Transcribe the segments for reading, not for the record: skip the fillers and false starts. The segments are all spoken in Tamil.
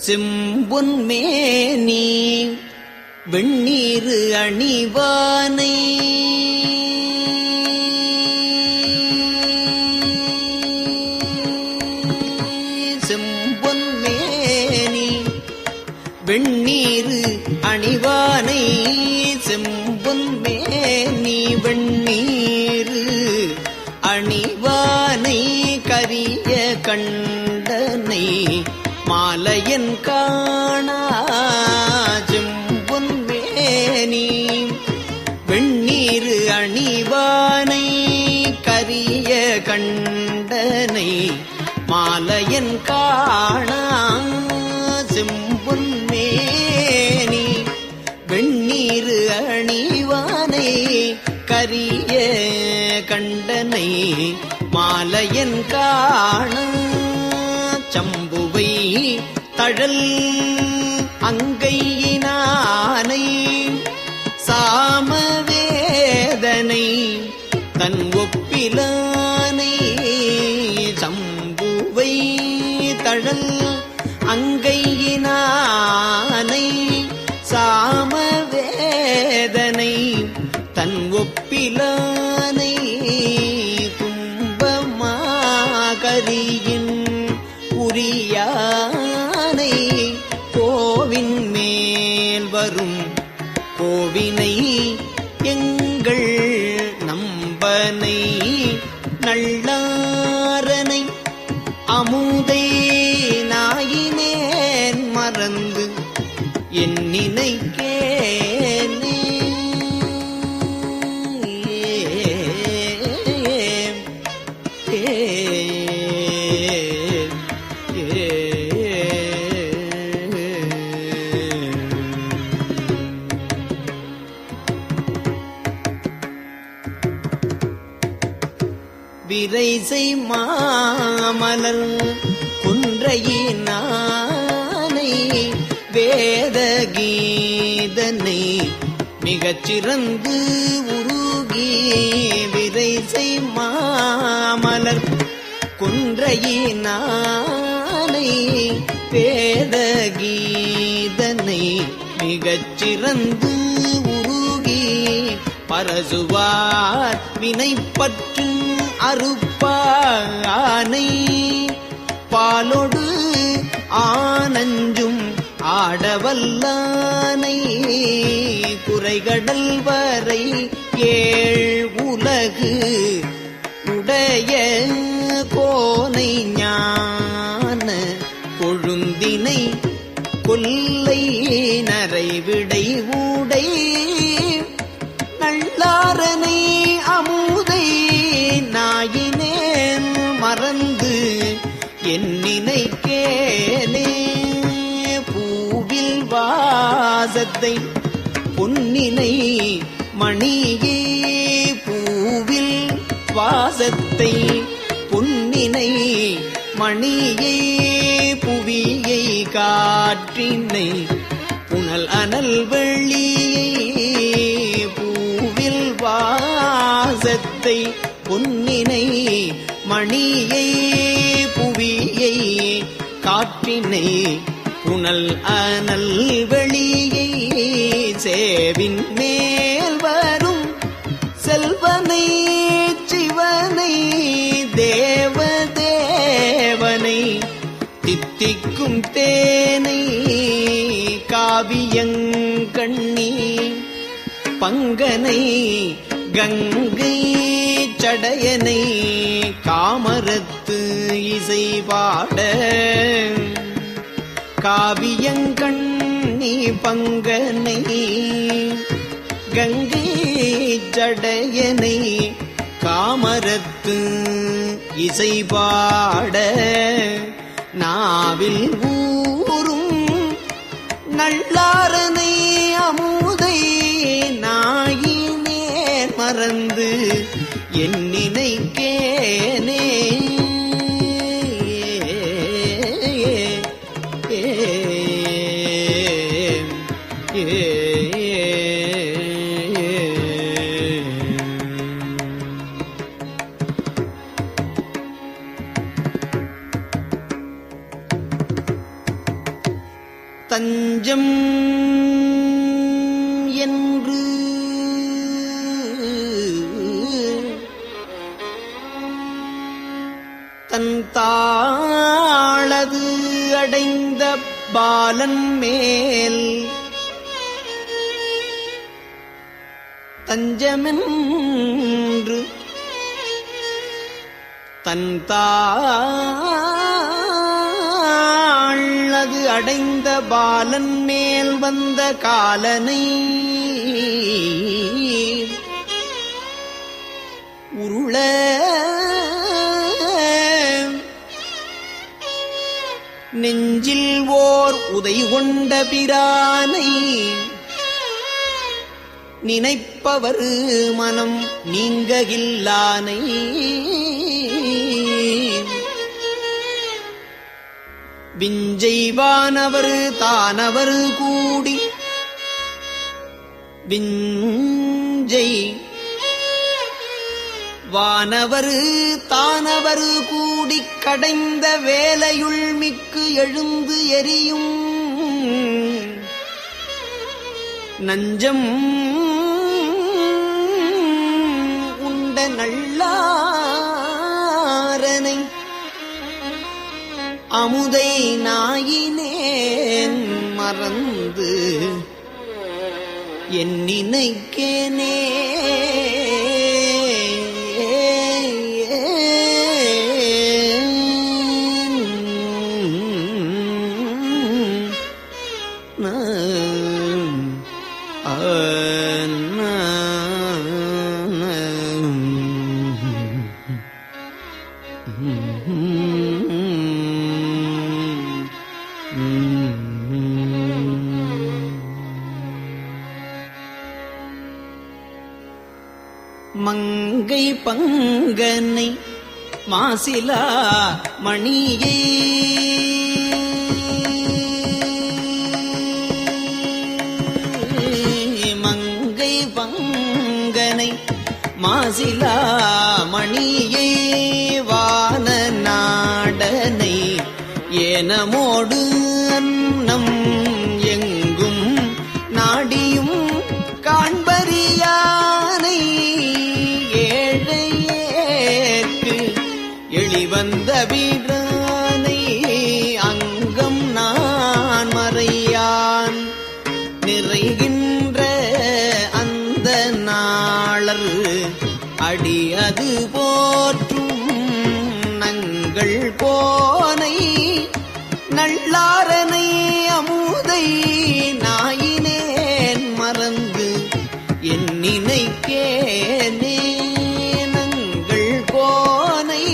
செம்பொன்மேனி வெண்ணீரு அணிவானை செம்பொன்மேனி வெண்ணீரு அணிவானை செம்பொன்மேனி வெண்ணீரு அணிவானை கரிய கண்டனை மாலையன் காணா செம்பொன்மேனி வெண்ணீரு அணிவானை கரிய கண்டனை மாலையன் காணா செம்பொன்மேனி வெண்ணீரு அணிவானை கரிய கண்டனை மாலையன் காணா சம்புவை தழல் அங்கையினானை சாமவேதனை தன் ஒப்பிலானை சம்புவை தழல் அங்கையினானை சாமவேதனை தன் ஒப்பிலானை துன்பமாகரியின் உரியானை கோவின் மேல் வரும் கோவினை எங்கள் நம்பனை நல்லாரனை அமுதை நாயினேன் மறந்து என் நினைக்கேனே விரைசை மாமலர் குன்றையினானை வேதகீதனை மிகச் சிறந்து உருகி விரைசை மாமலர் குன்றையினானை வேதகீதனை மிகச் சிறந்து உருகி பரசுவார் வினைப்பற்று அறுப்பானை பாலொடு ஆனஞ்சும் ஆடவல்லானை குறைகடல் வரை ஏழ் உலகு உடைய கோனை ஞான கொழுந்தினை கொல்லை நரைவிடை ஊடை நல்லாரனை அமுதை நாயினேன் மறந்து என் நினைக்கேனே பூவில் வாசத்தை பொன்னினை மணியே பூவில் வாசத்தை பொன்னினை மணியை புவியை காற்றினை புனல் அனல் வெள்ளியை பூவில் வாசத்தை பொன்னினை மணியை புவியை காற்றினை புனல் அனல் வெளியை சேவின் மேல் வரும் செல்வனை சிவனை தேவதேவனை தித்திக்கும் தேனை காவியங்கண்ணி பங்கனை கங்கை சடையனை காமரத்து இசை பாட காவியங்கண்ணி பங்கனை கங்கை சடையனை காமரத்து இசை பாட நாவில் ஊரும் நல்லாரனை அமுதை நாயினேன் மறந்து என் நினைக்கேனே தஞ்சம் என்று தன் தாளது அடைந்த பாலன் மேல் தஞ்சமென்று தன் தாளது அடைந்த பாலன் மேல் வந்த காலனை உருள நெஞ்சில் ஓர் உதை கொண்ட பிரானை நினைப்பவர் மனம் நீங்ககில்லானை விஞ்சைவானவர் தானவர் கூடி விஞ்சை வானவர் தானவர் கூடிக் கடைந்த வேலையுள் மிக்கு எழுந்து எரியும் நஞ்சம் உண்ட நல்லாரனை அமுதை நாயினேன் மறந்து என் நினைக்கேனே மங்கை பங்கனை மாசிலா மணியை மங்கை பங்கனை மாசிலா மணியை வான நாடனை ஏனமோடு அன்னம் எங்கும் நாடியும் காண்பறியானை ஏழையேற்கு எளிவந்த வீரானை அங்கம் நான் மறையான் நிறைகின்ற அந்த நாளர் அடி அது போற்றும் நங்கள் கோனை நல்லாரனை அமுதை நாயினேன் மறந்து என் நினைக்கேனே நங்கள் கோனை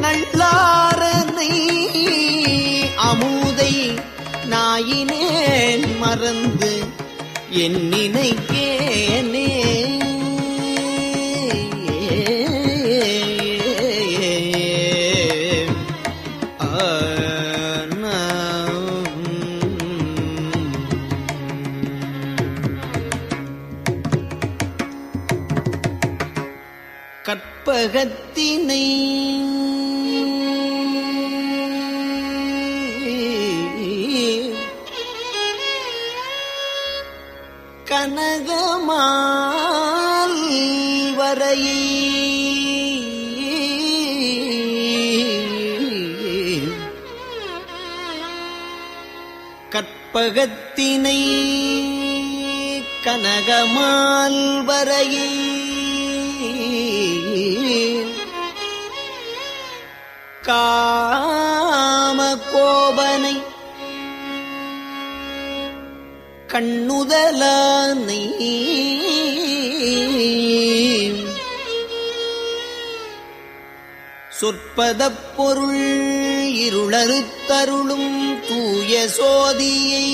நல்லாரனை அமுதை நாயினேன் மறந்து என் நினைக்கேனே கற்பகத்தினை கனகமால் வரையை கற்பகத்தினை கனகமால் வரையை காம கோபனை கண்ணுதலானை சொற்பதப் பொருள் இருளறுத்தருளும் தூய சோதியை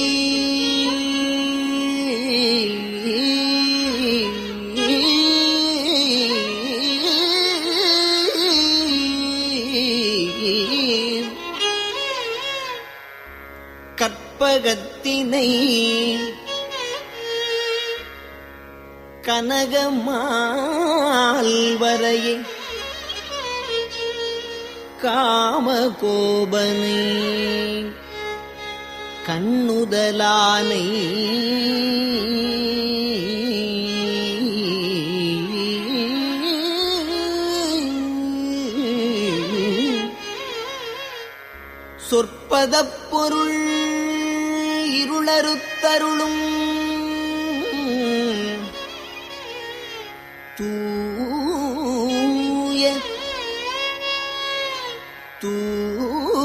கற்பகத்தினை கனகமால் வரையை காமகோபனை கண்ணுதலானை சொற்பதப் பொருள் இருளறுத்தருளும்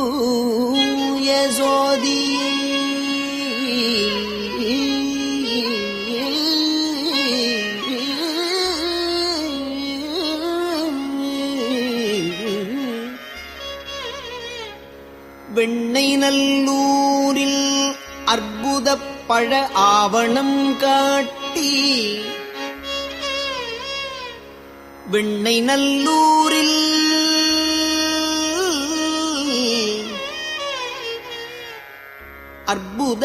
தூய சோதியே வெண்ணை நல்லூரில் அற்புதப் பழ ஆவணம் காட்டி வெண்ணை நல்லூரில் அற்புத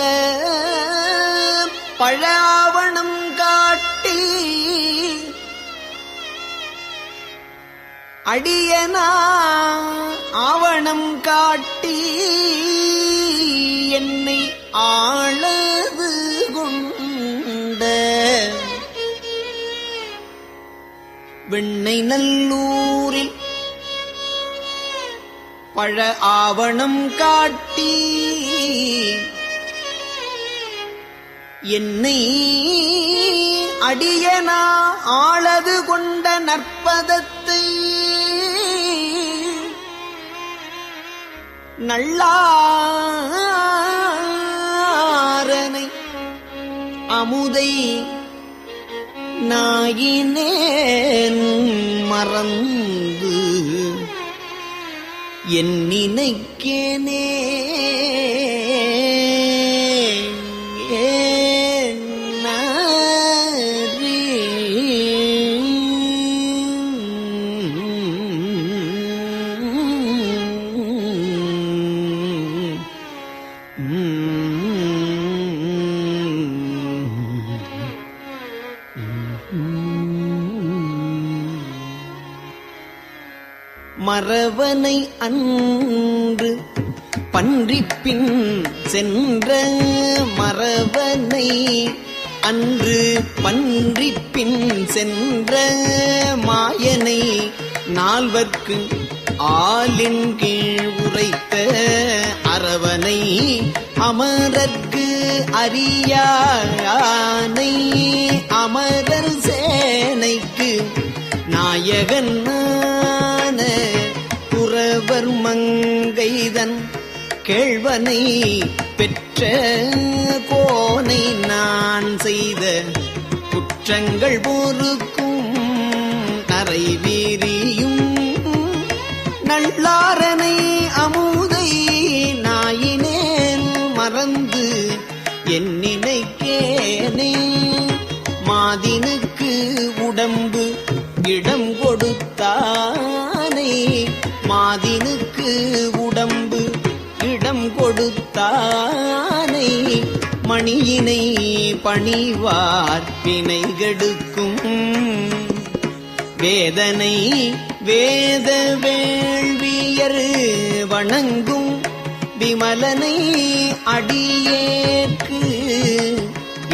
பழ ஆவணம் காட்டி அடியனா ஆவணம் காட்டி என்னை ஆளது கொண்ட வெண்ணை நல்லூரில் பழ ஆவணம் காட்டி என்னை அடியனா ஆளது கொண்ட நற்பதத்தை நல்லாரனை அமுதை நாயினேன் மறந்து என் நினைக்கேனே மறவனை அன்று பன்றிப்பின் சென்ற மறவனை அன்று பன்றிப்பின் சென்ற மாயனை நால்வர்க்கு ஆலின் கீழ் உரைத்த அரவனை அமரர்க்கு அறியானை அமரர் சேனைக்கு நாயகன் குறவர் மங்கைதன் கேழ்வனை பெற்ற கோனை நான் செய்த குற்றங்கள் பொறுக்கும் நரை வீரியும் நல்லாரனை அமுதை நாயினேன் மறந்து என் நினைக்கேனே மாதினுக்கு உடம்பு இடம் கொடுத்தானை மாதினுக்கு உடம்பு இடம் கொடுத்தானை மணியினை பணிவார் வினை கெடுக்கும் வேதனை வேத வேள்வியர் வணங்கும் விமலனை அடியேற்கு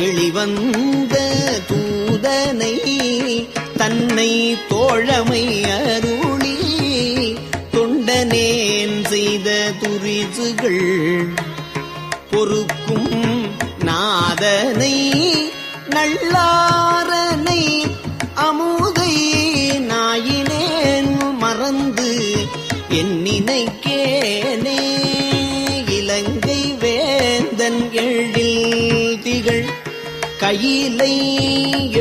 எளிவந்த தூதனை தன்னை தோழமை அருளி தொண்டனேன் செய்த துரிசுகள் பொறுக்கும் நாதனை நல்லாரனை அமுதை நாயினேன் மறந்து என் நினைக்கேனே இலங்கை வேந்தன் எழில் திகழ் கையிலை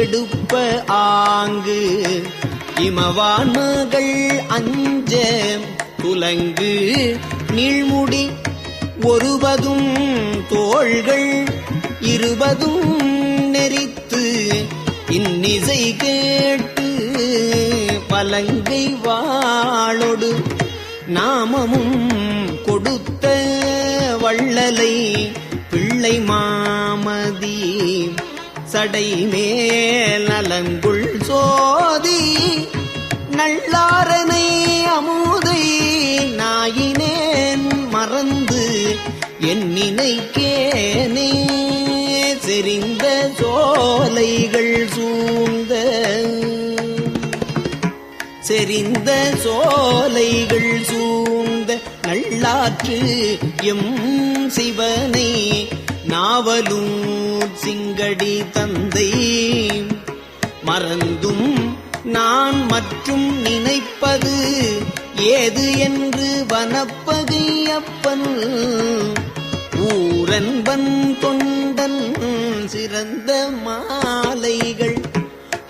எடுப்ப ஆங்கு இமவான் மகள் அஞ்ச துலங்கு நீழ்முடி ஒருவதும் தோள்கள் இருபதும் நெறித்து இன்னிசை கேட்டு பலங்கை வாளொடு நாமமும் கொடுத்த வள்ளலை பிள்ளை மாமதி சடை மேல் நலங்குள் சோதி நல்லாரனை அமுதை நாயினேன் மறந்து என் நினைக்கேனே செறிந்த சோலைகள் சூழ்ந்த செறிந்த சோலைகள் சூழ்ந்த நல்லாற்று எம் சிவனை நாவலூர் சிங்கடி தந்தை மறந்தும் நான் மற்றும் நினைப்பது ஏது என்று வனப்பகையப்பன் ஊரன்பன் தொண்டன் சிறந்த மாலைகள்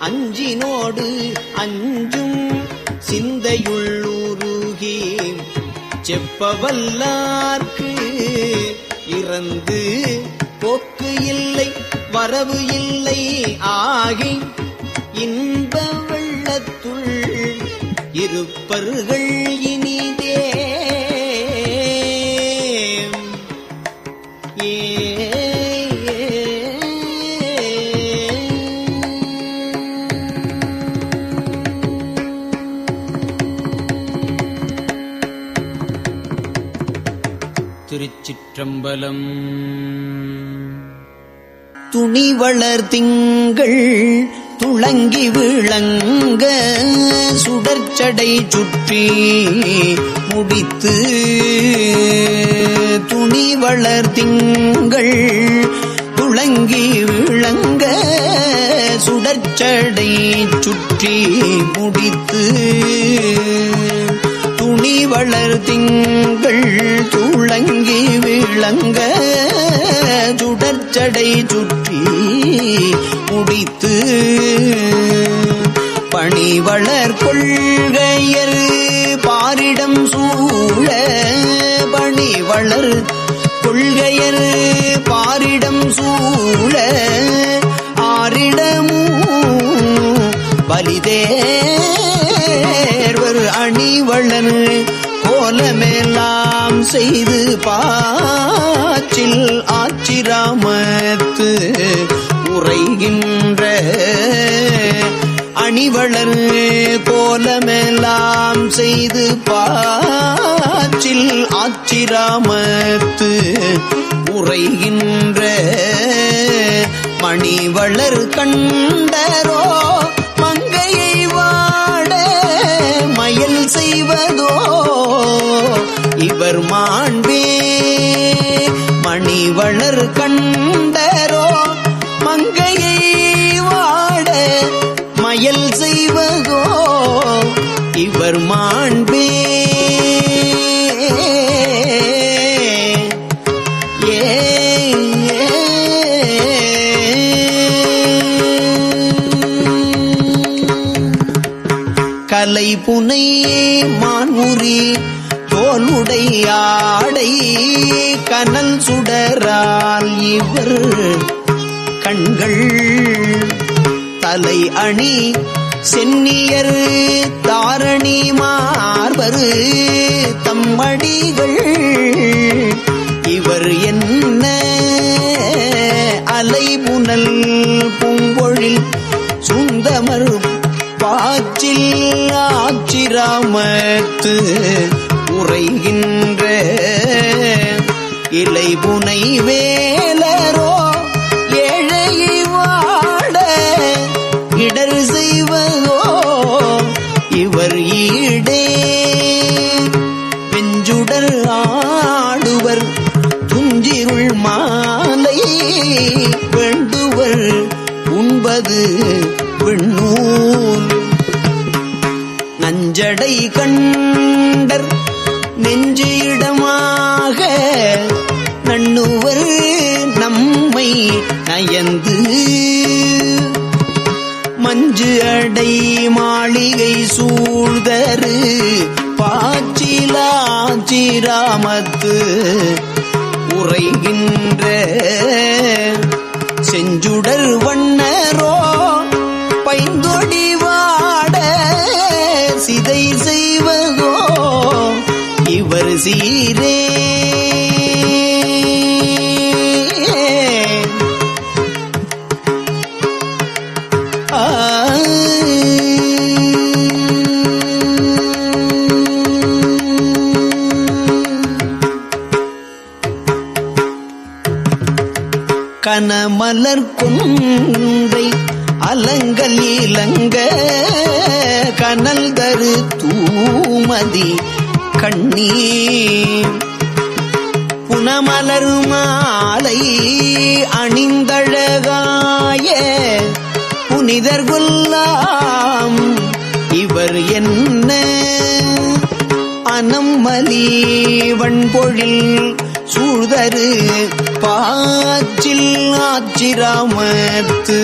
அஞ்சினோடு அஞ்சும் சிந்தையுள்ளுருகி செப்பவல்லார்க்கு இறந்து போக்கு இல்லை வரவு இல்லை ஆகி இன்ப வெள்ளத்துள் இருப்பர்கள் இனிதே திருச்சிற்றம்பலம். துணிவளர் திங்கள் துளங்கி விளங்க சுடர்ச்சடை சுற்றி முடித்து துணிவளர் திங்கள் துளங்கி விளங்க சுடர்ச்சடை சுற்றி முடித்து துணிவளர் திங்கள் துளங்கி விளங்க சுடர்ச்சடை சுற்றி முடித்து பணிவளர் கொள்கையர் பாரிடம் சூழ பணிவளர் கொள்கையர் பாரிடம் சூழ ஆரிடமும் பலிதேர்வர் அணிவளர் கோலமெல்லாம் செய்து பாச்சில் ஆச்சிராமத்து உரைகின்ற அணிவளர் கோலமெல்லாம் செய்து பாச்சில் ஆச்சிராமத்து உரைகின்ற மணிவளர் கண்டரோ மங்கையை வாட மயல் செய்வதோ இவர் மாண்பே மணிவளர் கண்டரோ மங்கையை வாட மயல் செய்வதோ இவர் மாண்பே கலை புனை மான்முறி தோலுடையாடை கனல் சுடரால் இவர் கண்கள் தலை அணி சென்னியர் தாரணி மார்பரு தம்மடிகள் இவர் என்ன அலைபுனல் பூங்கொழில் சுந்தமர் பாச்சில் ஆச்சிராமத்து உரைகின்ற இலைபுனை வேலரோ ஏழை வாட இடர் செய்வதோ இவர் ஈடே வெஞ்சுடர் ஆடுவர் துஞ்சிருள் மாலை வேண்டுவர் உண்பது விண்ணூல் நஞ்சடை கண்டர் நெஞ்சு இடமாக நண்ணுவர் நம்மை நயந்து மஞ்சு அடை மாளிகை சூழ்தரு பாச்சிலாச்சிராமத்து உரைகின்ற செஞ்சுடர் வண்ணரோ பைந்தொடி வாட சிதை செய்வதோ இவர் சீரே கனமலர் கொன்றை அலங்கல் இலங்க கனல் தரு தூமதி கண்ணீ புனமலர் மாலை அணிந்தழகாய புனிதர் கொல்லாம் இவர் என்ன அனம்மலி வண்பொழில் சூழ்தரு பாச்சில் ஆச்சிராமத்து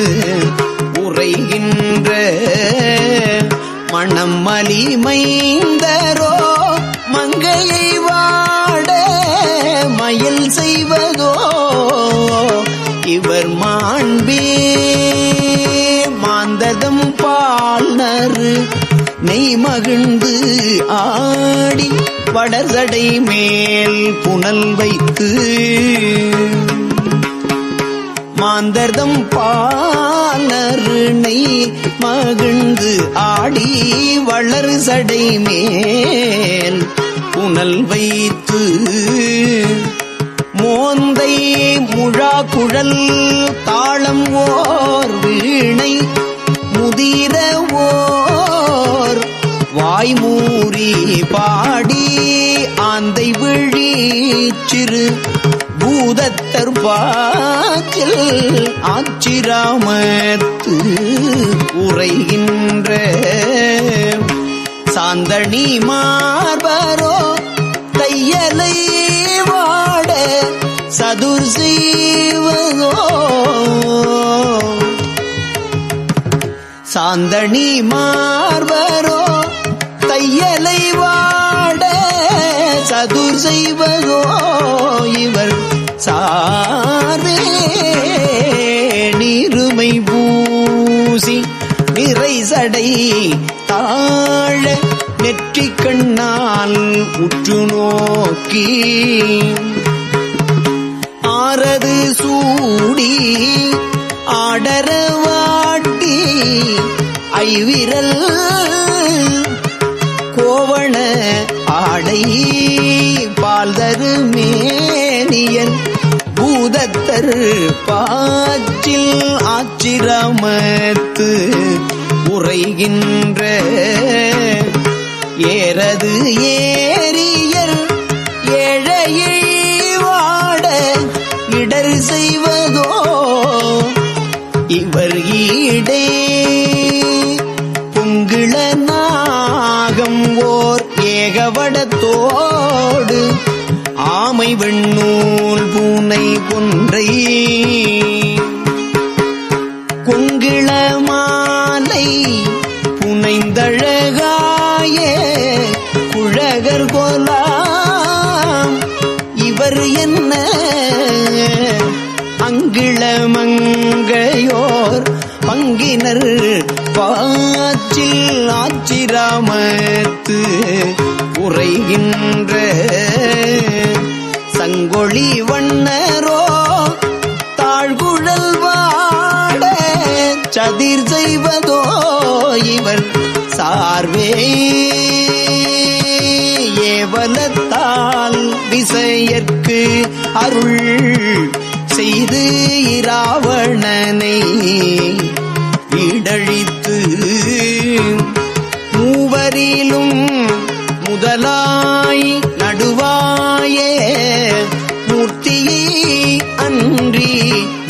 உரைகின்ற மணம் மலி மைந்தரோ மங்கையை வாட மயில் செய்வதோ இவர் மாண்பே மாந்ததம் பால்நறு நெய் மகிழ்ந்து ஆடி வடசடை மேல் புனல் வைத்து மாந்தர்தம் பாலரு நெய் மகிழ்ந்து ஆடி வளர் சடை மேல் புனல் வைத்து மோந்தை முழா குழல் தாளம் ஓர் வீணை முதிர ஓர் வாய்மூறி பாடி ஆந்தை விழி சிறு பூதத்தர் பாச்சில் ஆச்சிராமத்து உரைகின்ற சாந்தணி மார்பரோ தையலை வாட சதுர் செய்வதோ சாந்தணி மார்பரோ தையலை வாட சதுர் செய்வதோ இவர் சார்வே நீருமை பூசி நிறை சடை தாழ நெற்றி கண்ணால் உற்று நோக்கி ஆரது சூடி ஆடரவாட்டி ஐவிரல் கோவண ஆடை பால்தரு மேனியன் பூதத்தர் பாச்சில் ஆச்சிராமத்து உரைகின்ற ஏறது ஏரியர் ஏழையை வாட இடர் செய்வதோ இவர் ஈடே பொங்கிள நாகம் ஓர் ஏகவடத்தோடு ஆமை வெண்ணூல் பூனை கொன்றை கொங்கிள மாலை புனைந்தழகாய குழகர் கோலாம் இவர் என்ன அங்கிளமங்கையோர் பங்கினர் பாச்சில் ஆச்சிராமத்து உரைகின்ற சங்கொழி வண்ணரோ தாழ்குழல் வாட சதிர் செய்வதோ இவர் சார்வே ஏவலத்தால் விசையற்கு அருள் செய்து இராவணனை இடழித்து மூவரிலும் முதலாய் நடுவாயே மூர்த்தியை அன்றி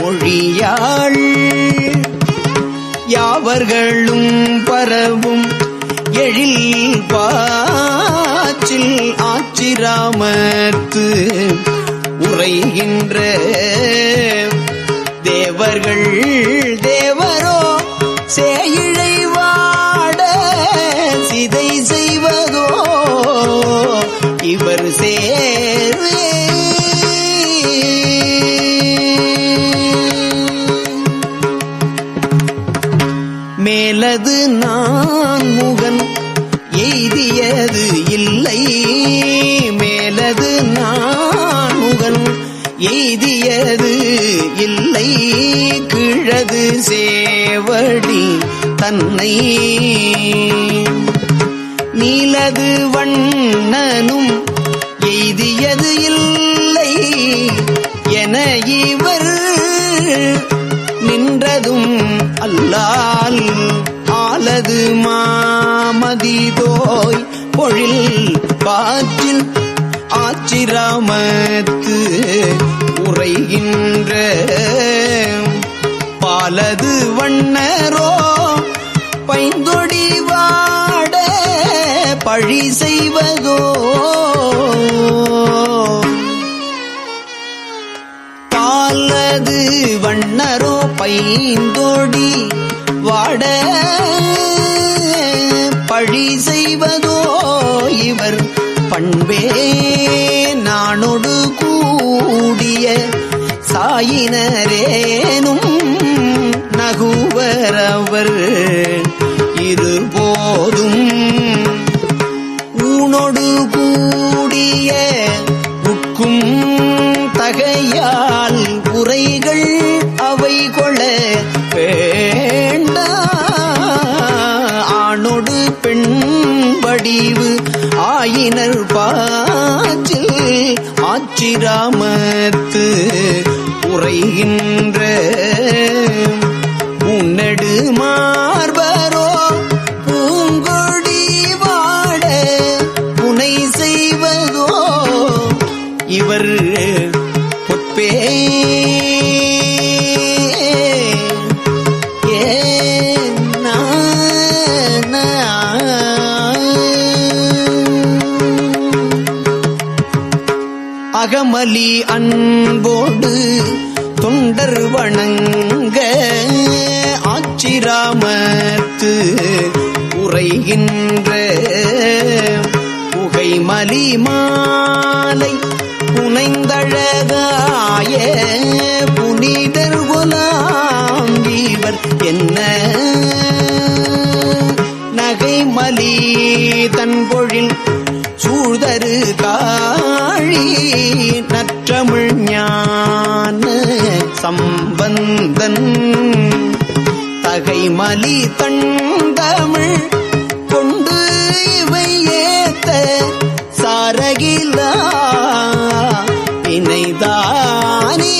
மொழியாள் யாவர்களும் பரவும் எழில் பாச்சில் ஆச்சிராமத்து உரைகின்ற தேவர்கள் தேவரோ சேயிழை வாட சிதை செய்வதோ இவர் சேர்வே மேலது நான் முகன் எய்தியது இல்லை மேலது நான் முகன் எய்தியது இல்லை கிழது சேவடி தன்னை நீலது வண்ணனும் எய்தியது இல்லை என இவர் நின்றதும் அல்லால் ஆலது மாமதிதோய் பொழில் பாற்றில் ஆச்சிராமத்து உரைகின்ற பாலது வண்ணரோ பைந்தொடி வாட பழி செய்வதோ பாலது வண்ணரோ பைந்தொடி வாட பழி செய்வதோ இவர் பண்பே நானொடு கூடிய சாயினரேனும் நகுவரவர் இருபோதும் ஊனொடு கூடிய உட்கும் தகையால் உரைகள் அவை கொள வேண்ட ஆணொடு பெண் வடிவு ஆயினர் பாச்சில் ஆச்சிராமத்து உரைகின்ற உன்னடு மார்பரோ பூங்கொடி வாட புனை செய்வதோ இவர் பொற்பே அகமலி அன்போடு தொண்டர் வணங்க ஆச்சிராமத்து உரைகின்ற புகைமலி மாலை புனைந்தழகாய புனிதர் குலாம் இவர் என்ன நகைமலி தன்பொழில் சூழ்தரு காழி நற்றமிழ் ஞான சம்பந்தன் தகைமலி தண்டமிழ் கொண்டு இவை ஏத்த சாரகிலா இணைதானே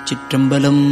சிற்றம்பலம்.